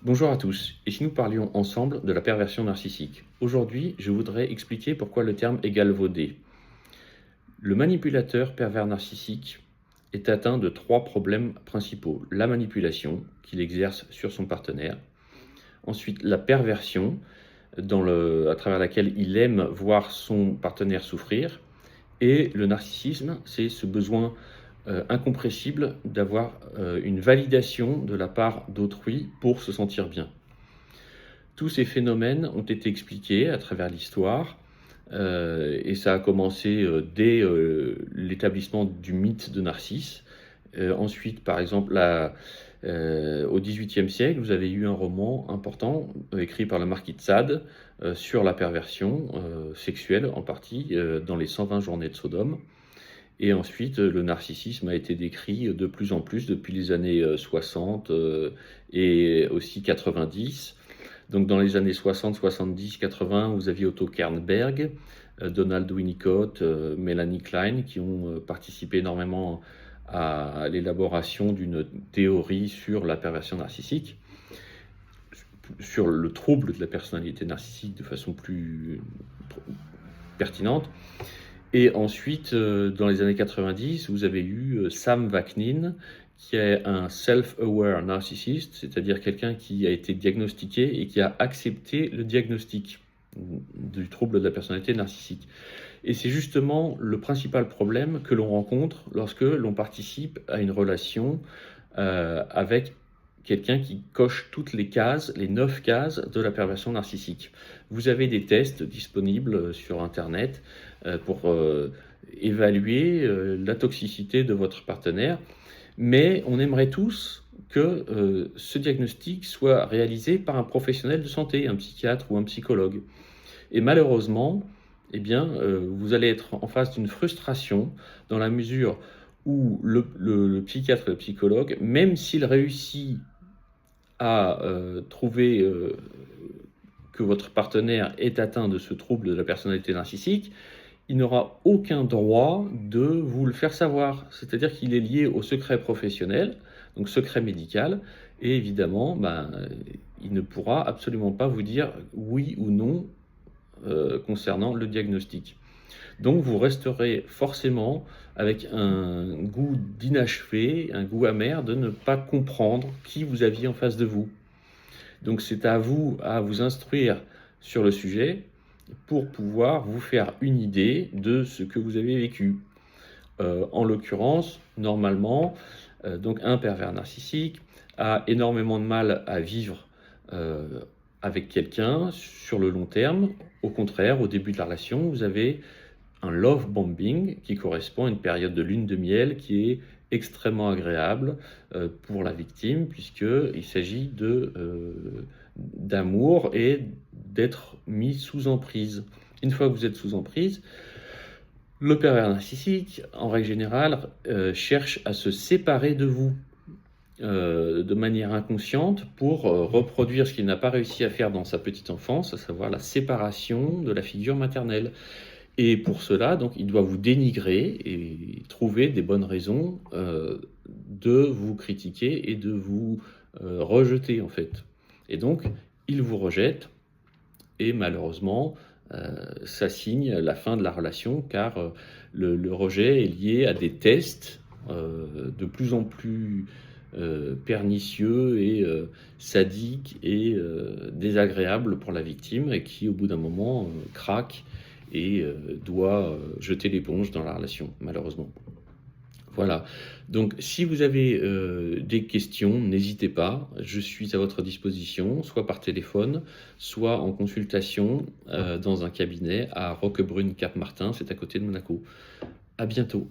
Bonjour à tous, et si nous parlions ensemble de la perversion narcissique? Aujourd'hui, je voudrais expliquer pourquoi le terme est galvaudé. Le manipulateur pervers narcissique est atteint de trois problèmes principaux. La manipulation qu'il exerce sur son partenaire, ensuite la perversion à travers laquelle il aime voir son partenaire souffrir, et le narcissisme, c'est ce besoin incompressible d'avoir une validation de la part d'autrui pour se sentir bien. Tous ces phénomènes ont été expliqués à travers l'histoire, et ça a commencé dès l'établissement du mythe de Narcisse. Ensuite, par exemple, au XVIIIe siècle, vous avez eu un roman important écrit par le marquis de Sade sur la perversion sexuelle, en partie, dans les 120 journées de Sodome. Et ensuite, le narcissisme a été décrit de plus en plus depuis les années 60 et aussi 90. Donc dans les années 60, 70, 80, vous aviez Otto Kernberg, Donald Winnicott, Melanie Klein, qui ont participé énormément à l'élaboration d'une théorie sur la perversion narcissique, sur le trouble de la personnalité narcissique de façon plus pertinente. Et ensuite, dans les années 90, vous avez eu Sam Vaknin, qui est un self-aware narcissiste, c'est-à-dire quelqu'un qui a été diagnostiqué et qui a accepté le diagnostic du trouble de la personnalité narcissique. Et c'est justement le principal problème que l'on rencontre lorsque l'on participe à une relation avec quelqu'un qui coche toutes les cases, les 9 cases de la perversion narcissique. Vous avez des tests disponibles sur Internet pour évaluer la toxicité de votre partenaire, mais on aimerait tous que ce diagnostic soit réalisé par un professionnel de santé, un psychiatre ou un psychologue. Et malheureusement, eh bien, vous allez être en face d'une frustration dans la mesure où le psychiatre et le psychologue, même s'il réussit à trouver que votre partenaire est atteint de ce trouble de la personnalité narcissique, il n'aura aucun droit de vous le faire savoir. C'est-à-dire qu'il est lié au secret professionnel, donc secret médical, et évidemment, il ne pourra absolument pas vous dire oui ou non concernant le diagnostic. Donc vous resterez forcément avec un goût d'inachevé, un goût amer de ne pas comprendre qui vous aviez en face de vous. Donc c'est à vous instruire sur le sujet pour pouvoir vous faire une idée de ce que vous avez vécu. En l'occurrence, normalement, donc un pervers narcissique a énormément de mal à vivre avec quelqu'un sur le long terme. Au contraire, au début de la relation, vous avez un love bombing qui correspond à une période de lune de miel qui est extrêmement agréable pour la victime, puisqu'il s'agit d'amour et d'être mis sous emprise. Une fois que vous êtes sous emprise, le pervers narcissique, en règle générale, cherche à se séparer de vous de manière inconsciente pour reproduire ce qu'il n'a pas réussi à faire dans sa petite enfance, à savoir la séparation de la figure maternelle. Et pour cela, donc, il doit vous dénigrer et trouver des bonnes raisons de vous critiquer et de vous rejeter, en fait. Et donc, il vous rejette et malheureusement, ça signe la fin de la relation car le rejet est lié à des tests de plus en plus pernicieux et sadiques et désagréables pour la victime et qui, au bout d'un moment, craque et doit jeter l'éponge dans la relation, malheureusement. Voilà, donc si vous avez des questions, n'hésitez pas, je suis à votre disposition, soit par téléphone, soit en consultation dans un cabinet à Roquebrune-Cap-Martin, c'est à côté de Monaco. À bientôt.